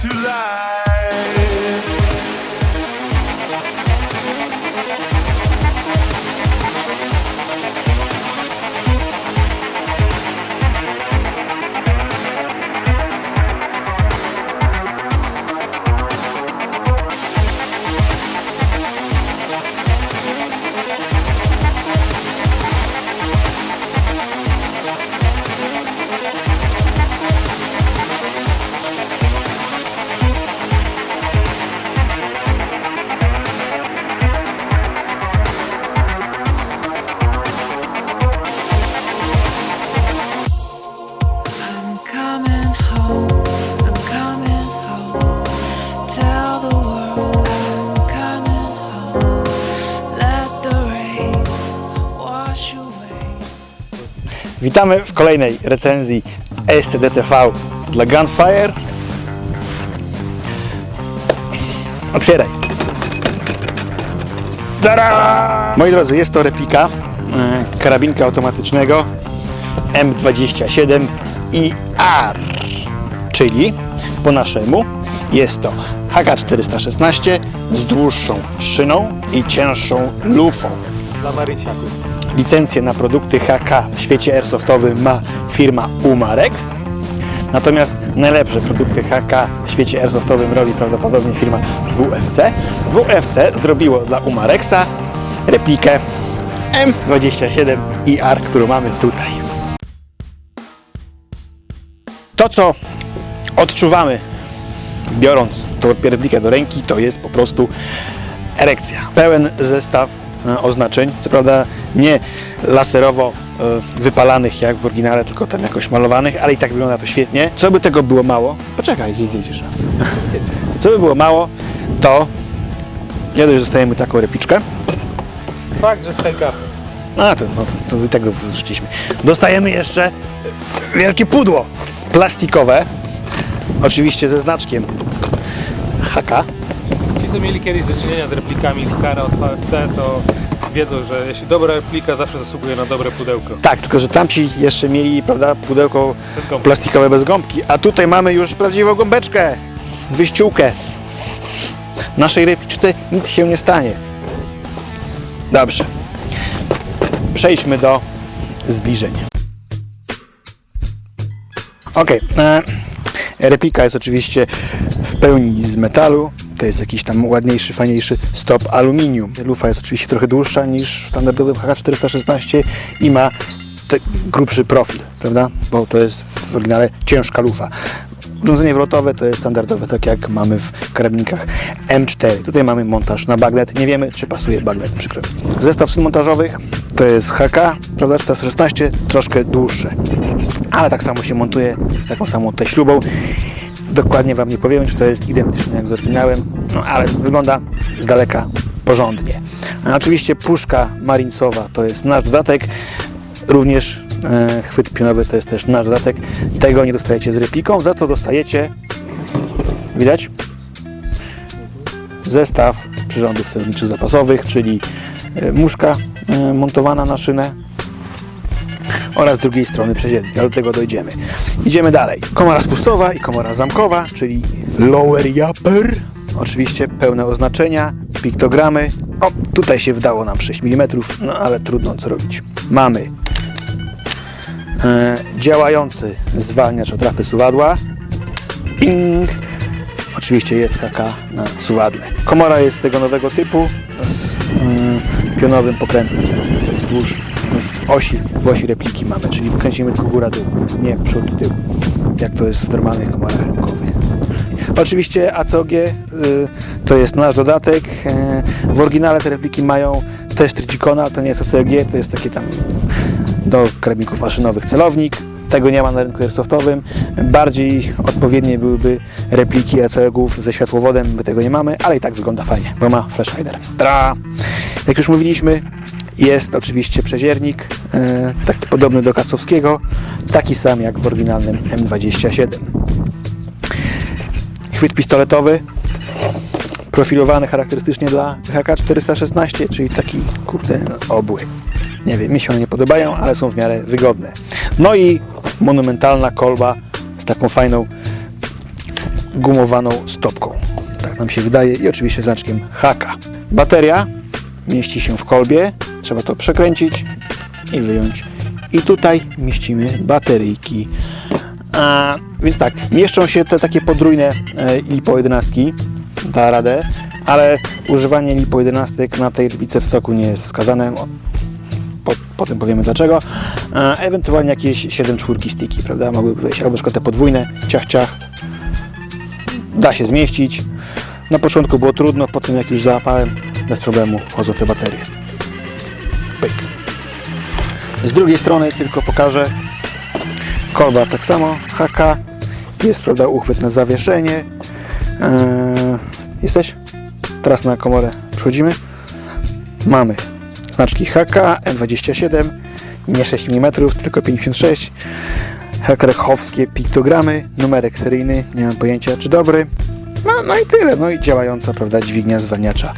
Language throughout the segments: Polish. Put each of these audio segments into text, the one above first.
to life. Witamy w kolejnej recenzji SCD-TV dla Gunfire. Otwieraj. Tada! Moi drodzy, jest to replika karabinka automatycznego M27 IR, czyli po naszemu jest to HK416 z dłuższą szyną i cięższą lufą. Dla marysiaków. Licencję na produkty HK w świecie airsoftowym ma firma Umarex, natomiast najlepsze produkty HK w świecie airsoftowym robi prawdopodobnie firma WFC. WFC zrobiło dla Umarexa replikę M27 IR, którą mamy tutaj. To, co odczuwamy biorąc tą replikę do ręki, to jest po prostu erekcja. Pełen zestaw oznaczeń, co prawda nie laserowo wypalanych jak w oryginale, tylko tam jakoś malowanych, ale i tak wygląda to świetnie. Co by tego było mało? Poczekaj, gdzie zjedziesz. Co by było mało, to nie dość, że dostajemy taką repliczkę. Fakt, że stejka. To i tego wrzuciliśmy. Dostajemy jeszcze wielkie pudło plastikowe, oczywiście ze znaczkiem HK. Ci, co mieli kiedyś do czynienia z replikami z Kara od VFC, to wiedzą, że jeśli dobra replika zawsze zasługuje na dobre pudełko. Tak, tylko że tamci jeszcze mieli, prawda, pudełko plastikowe bez gąbki, a tutaj mamy już prawdziwą gąbeczkę, wyściółkę. Naszej repliczce nic się nie stanie. Dobrze. Przejdźmy do zbliżeń. Ok. Replika jest oczywiście w pełni z metalu. To jest jakiś tam ładniejszy, fajniejszy stop aluminium. Lufa jest oczywiście trochę dłuższa niż w standardowym HK416 i ma grubszy profil, prawda? Bo to jest w oryginale ciężka lufa. Urządzenie wlotowe to jest standardowe, tak jak mamy w karabinkach M4. Tutaj mamy montaż na bagnet. Nie wiemy, czy pasuje bagnet, przykro. Zestaw szyn montażowych to jest HK, prawda, 416, troszkę dłuższe. Ale tak samo się montuje z taką samą tutaj śrubą. Dokładnie Wam nie powiem, czy to jest identyczne jak z oryginałem, no ale wygląda z daleka porządnie. A oczywiście puszka marincowa to jest nasz dodatek. Również chwyt pionowy to jest też nasz dodatek. Tego nie dostajecie z repliką, za to dostajecie, widać, zestaw przyrządów celowniczych zapasowych, czyli muszka montowana na szynę oraz z drugiej strony przeziernik, ale do tego dojdziemy. Idziemy dalej. Komora spustowa i komora zamkowa, czyli lower upper. Oczywiście pełne oznaczenia, piktogramy. O, tutaj się wdało nam 6 mm, no ale trudno co robić. Mamy działający zwalniacz atrapy suwadła. Ping! Oczywiście jest taka na suwadle. Komora jest tego nowego typu z pionowym pokrętłem wzdłuż w osi repliki mamy, czyli kręcimy tylko góra-dół, nie przód-tył, jak to jest w normalnych komorach rękowych. Oczywiście ACOG to jest nasz dodatek. W oryginale te repliki mają też Tricicona, ale to nie jest ACOG, to jest takie tam do karabinków maszynowych celownik. Tego nie ma na rynku airsoftowym. Bardziej odpowiednie byłyby repliki ACOG-ów ze światłowodem, my tego nie mamy, ale i tak wygląda fajnie, bo ma flash hider. Jak już mówiliśmy, jest oczywiście przeziernik, taki podobny do kacowskiego, taki sam jak w oryginalnym M27. Chwyt pistoletowy, profilowany charakterystycznie dla HK416, czyli taki, kurde, obły. Nie wiem, mi się one nie podobają, ale są w miarę wygodne. No i monumentalna kolba z taką fajną gumowaną stopką. Tak nam się wydaje i oczywiście znaczkiem HK. Bateria mieści się w kolbie, trzeba to przekręcić i wyjąć. I tutaj mieścimy bateryjki. Więc tak, mieszczą się te takie podrójne LiPo 11, da radę, ale używanie LiPo 11 na tej rybice w stoku nie jest wskazane. Potem powiemy dlaczego. Ewentualnie jakieś 7/4 sticki, prawda? Mogłyby wejść, albo na przykład te podwójne, ciach, ciach. Da się zmieścić. Na początku było trudno, potem jak już załapałem, bez problemu wchodzą te baterie. Pyk. Z drugiej strony tylko pokażę. Kolba tak samo, HK. Jest, prawda, uchwyt na zawieszenie. Jesteś? Teraz na komorę przychodzimy. Mamy znaczki HK, M27, nie 6 mm, tylko 56. Helkrechowskie piktogramy, numerek seryjny, nie mam pojęcia czy dobry. No i tyle, no i działająca, prawda, dźwignia zwalniacza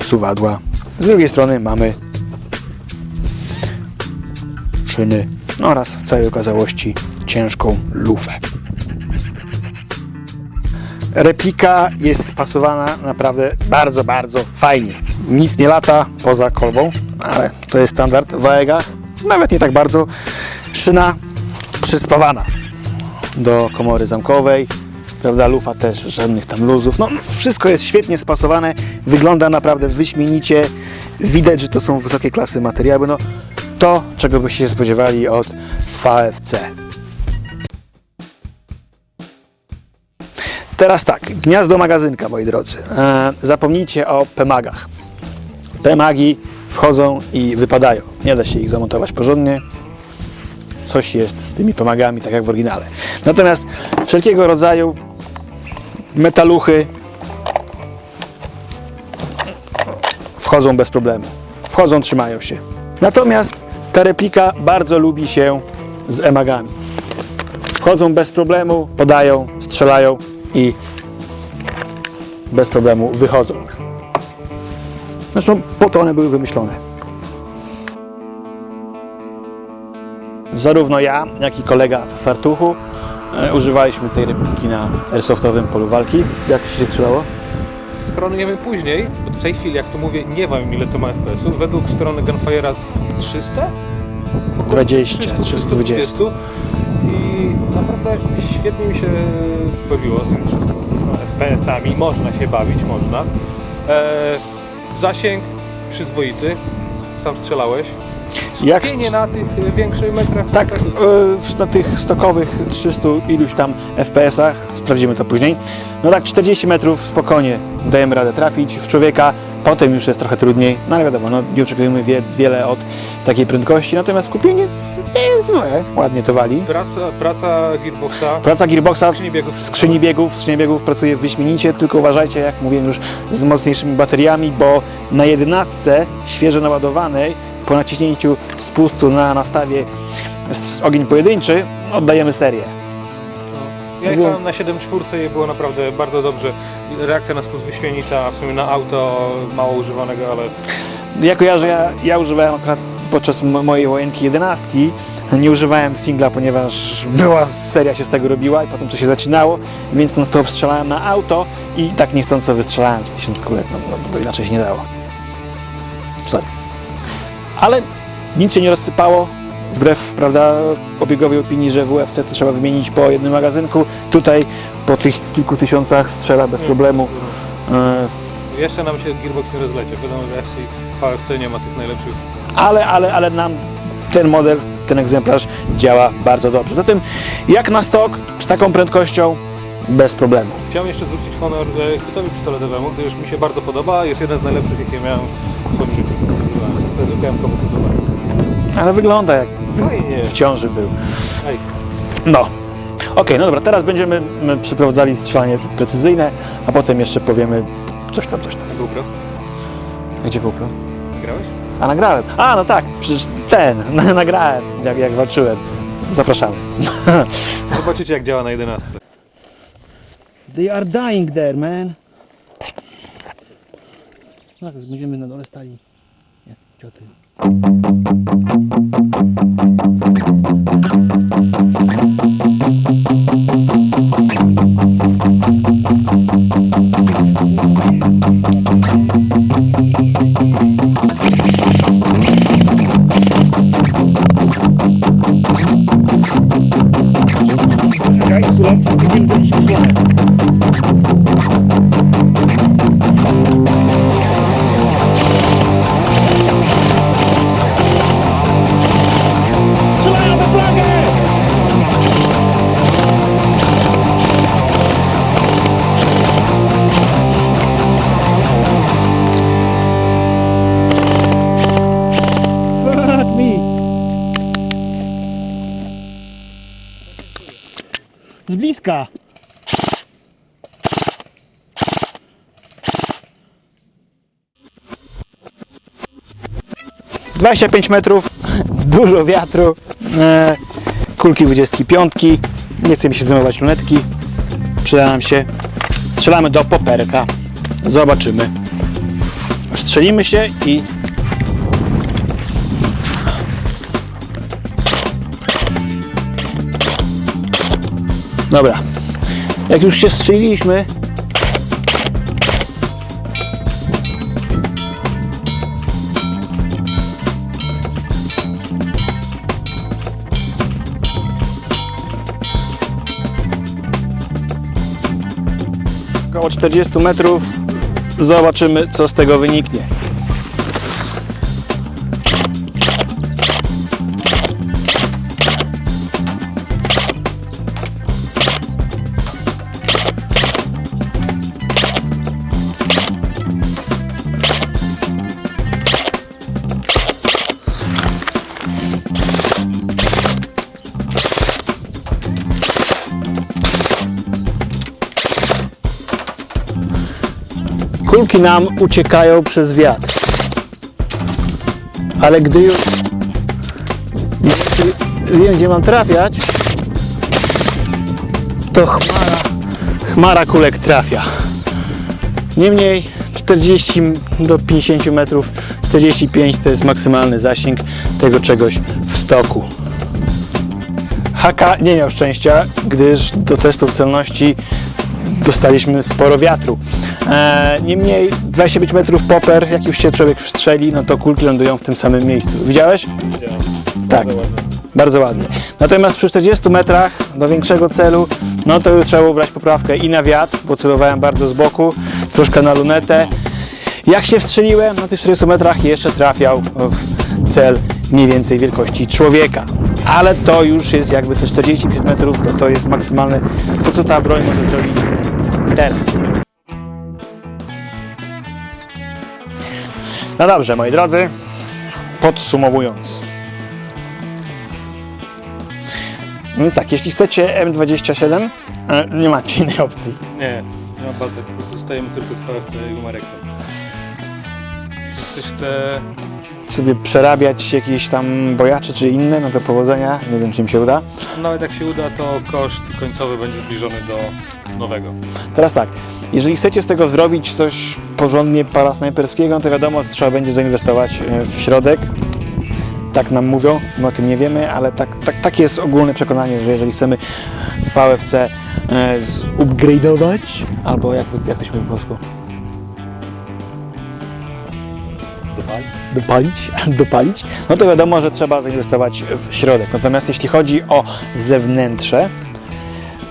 suwadła. Z drugiej strony mamy szyny oraz w całej okazałości ciężką lufę. Replika jest spasowana naprawdę bardzo, bardzo fajnie. Nic nie lata poza kolbą, ale to jest standard w AEG-ach. Nawet nie tak bardzo. Szyna przyspawana do komory zamkowej, prawda, lufa też, żadnych tam luzów. No, wszystko jest świetnie spasowane, wygląda naprawdę wyśmienicie. Widać, że to są wysokiej klasy materiały. No, to, czego byście się spodziewali od VFC. Teraz tak, gniazdo magazynka, moi drodzy. Zapomnijcie o PMAG-ach. PMAG-i wchodzą i wypadają. Nie da się ich zamontować porządnie. Coś jest z tymi PMAG-ami, tak jak w oryginale. Natomiast wszelkiego rodzaju metaluchy wchodzą bez problemu. Wchodzą, trzymają się. Natomiast ta replika bardzo lubi się z EMAG-ami. Wchodzą bez problemu, podają, strzelają i bez problemu wychodzą. Zresztą po to one były wymyślone. Zarówno ja, jak i kolega w fartuchu używaliśmy tej repliki na airsoftowym polu walki. Jak się strzelało? Schronujemy później, bo w tej chwili, jak to mówię, nie wiem ile to ma FPS-ów. Według strony Gunfire'a 300? 320. I naprawdę świetnie mi się bawiło z tym 300 FPS-ami. Można się bawić, można. Zasięg przyzwoity. Sam strzelałeś. Skupienie na tych większych metrach. Tak, na tych stokowych 300 iluś tam FPS-ach, sprawdzimy to później. No tak, 40 metrów spokojnie dajemy radę trafić w człowieka, potem już jest trochę trudniej, no ale wiadomo, no, nie oczekujemy wiele od takiej prędkości, natomiast skupienie nie jest złe, ładnie to wali. Praca gearboxa. Praca gearboxa, skrzyni biegów pracuje wyśmienicie, tylko uważajcie, jak mówiłem już, z mocniejszymi bateriami, bo na 11 świeżo naładowanej po naciśnięciu spustu na nastawie ogień pojedynczy oddajemy serię. Ja jechałem na 7/4 i było naprawdę bardzo dobrze. Reakcja na spust wyśmienita, w sumie na auto mało używanego, ale... Ja kojarzę, ja używałem akurat podczas mojej wojenki 11, nie używałem singla, ponieważ była seria się z tego robiła i potem to się zacinało, więc non stop strzelałem na auto i tak niechcąco wystrzelałem z 1000 kulek, no bo inaczej się nie dało. Sorry. Ale nic się nie rozsypało, wbrew, prawda, obiegowej opinii, że WFC to trzeba wymienić po jednym magazynku. Tutaj po tych kilku tysiącach strzela bez problemu. Jeszcze nam się gearbox nie rozlecie, wiadomo, że VFC nie ma tych najlepszych. Ale nam ten model, ten egzemplarz działa bardzo dobrze. Zatem jak na stok, z taką prędkością, bez problemu. Chciałem jeszcze zwrócić honor chwytowi pistoletowemu, gdyż mi się bardzo podoba, jest jeden z najlepszych, jakie miałem w swoim życiu. To jest UKM-kowo zbudowane. Ale wygląda jak Fajnie. w ciąży był. Ej. No. Okej, no dobra, teraz będziemy przeprowadzali strzelanie precyzyjne, a potem jeszcze powiemy coś tam. GoPro. Gdzie GoPro? Grałeś? A nagrałem. A, no tak, przecież nagrałem, jak walczyłem. Zapraszamy. Zobaczycie, jak działa na 11. They are dying there, man. No, będziemy na dole stali. Jak cioty. Polska. 25 metrów, dużo wiatru, kulki 25, nie chce mi się zdejmować lunetki, przyda nam się, strzelamy do poperka, zobaczymy, strzelimy się i dobra, jak już się strzeliliśmy, około 40 metrów, zobaczymy co z tego wyniknie. Kulki nam uciekają przez wiatr, ale gdy już wiem, gdzie mam trafiać, to chmara kulek trafia. Niemniej 40 do 50 metrów, 45 to jest maksymalny zasięg tego czegoś w stoku. Haka nie miał szczęścia, gdyż do testów celności dostaliśmy sporo wiatru. Niemniej 25 metrów popper, jak już się człowiek wstrzeli, no to kulki lądują w tym samym miejscu. Widziałeś? Widziałem. Tak, Bardzo ładnie. bardzo ładnie. Natomiast przy 40 metrach do większego celu, no to już trzeba było brać poprawkę i na wiatr, bo celowałem bardzo z boku, troszkę na lunetę. Jak się wstrzeliłem, na tych 40 metrach jeszcze trafiał w cel mniej więcej wielkości człowieka. Ale to już jest jakby te 45 metrów, to jest maksymalne, to co ta broń może zrobić teraz. No dobrze, moi drodzy, podsumowując. No tak, jeśli chcecie M27, nie macie innej opcji. Nie ma bazy, po prostu stajemy tylko z VFC i numerek. Ktoś chce... Sobie przerabiać jakieś tam bojacze czy inne, no to powodzenia, nie wiem czy im się uda. Nawet jak się uda, to koszt końcowy będzie zbliżony do nowego. Teraz tak, jeżeli chcecie z tego zrobić coś porządnie parasnajperskiego, to wiadomo, że trzeba będzie zainwestować w środek. Tak nam mówią, my o tym nie wiemy, ale tak jest ogólne przekonanie, że jeżeli chcemy VFC zupgrade'ować, albo jak to się mówi po polsku? Dopalić, no to wiadomo, że trzeba zainwestować w środek. Natomiast jeśli chodzi o zewnętrze,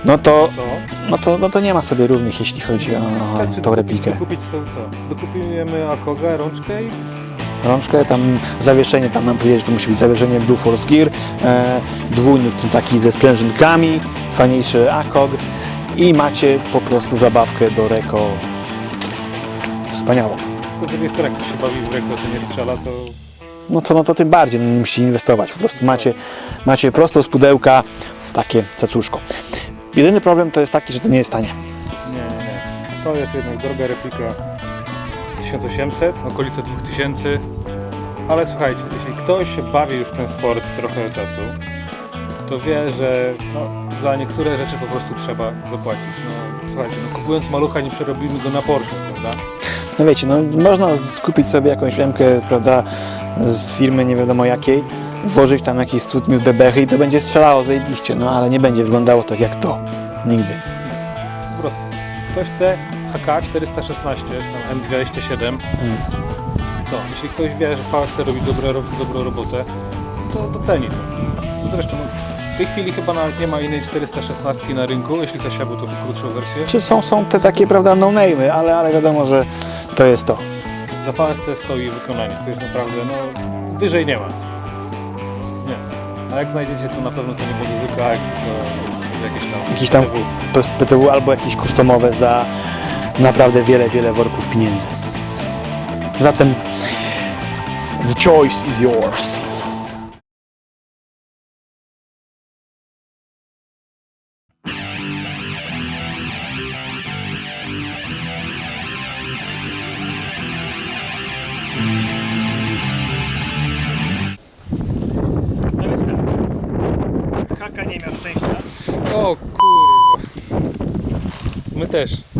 no to nie ma sobie równych, jeśli chodzi o tą replikę. Dokupić co? Dokupujemy AKOG, rączkę i... Rączkę, tam zawieszenie, tam nam powiedzieli, że to musi być zawieszenie Blue Force Gear, dwójnik taki ze sprężynkami, fajniejszy AKOG i macie po prostu zabawkę do Reko wspaniałą. Z drugiej strony, jak ktoś się bawi w Reko, to nie strzela, to... No to tym bardziej musicie inwestować. Po prostu macie prosto z pudełka takie cacuszko. Jedyny problem to jest taki, że to nie jest tanie. Nie. To jest jednak droga replika 1800, okolice 2000. Ale słuchajcie, jeśli ktoś się bawi już w ten sport trochę czasu, to wie, że za niektóre rzeczy po prostu trzeba zapłacić. Słuchajcie, kupując malucha nie przerobimy go na Porsche, prawda? No wiecie, można skupić sobie jakąś remkę, prawda, z firmy nie wiadomo jakiej, włożyć tam jakiś cud bebechy i to będzie strzelało zajebiście, ale nie będzie wyglądało tak jak to. Nigdy. Po prostu. Ktoś chce HK 416, tam M27, to jeśli ktoś wie, że VSC robi dobrą robotę, to doceni to. Zresztą w tej chwili chyba nawet nie ma innej 416 na rynku, jeśli to się, bo to już krótszą wersję. Czy są te takie, prawda, no-name'y, ale wiadomo, że to jest to. Za VSC stoi wykonanie, to jest naprawdę, wyżej nie ma. Nie. A jak znajdziecie, to na pewno to nie będzie zwykła, tylko jakieś tam PTW albo jakieś customowe za naprawdę wiele worków pieniędzy. Zatem the choice is yours. No więc tak. Haka nie miał szczęścia. O kurwa. My też.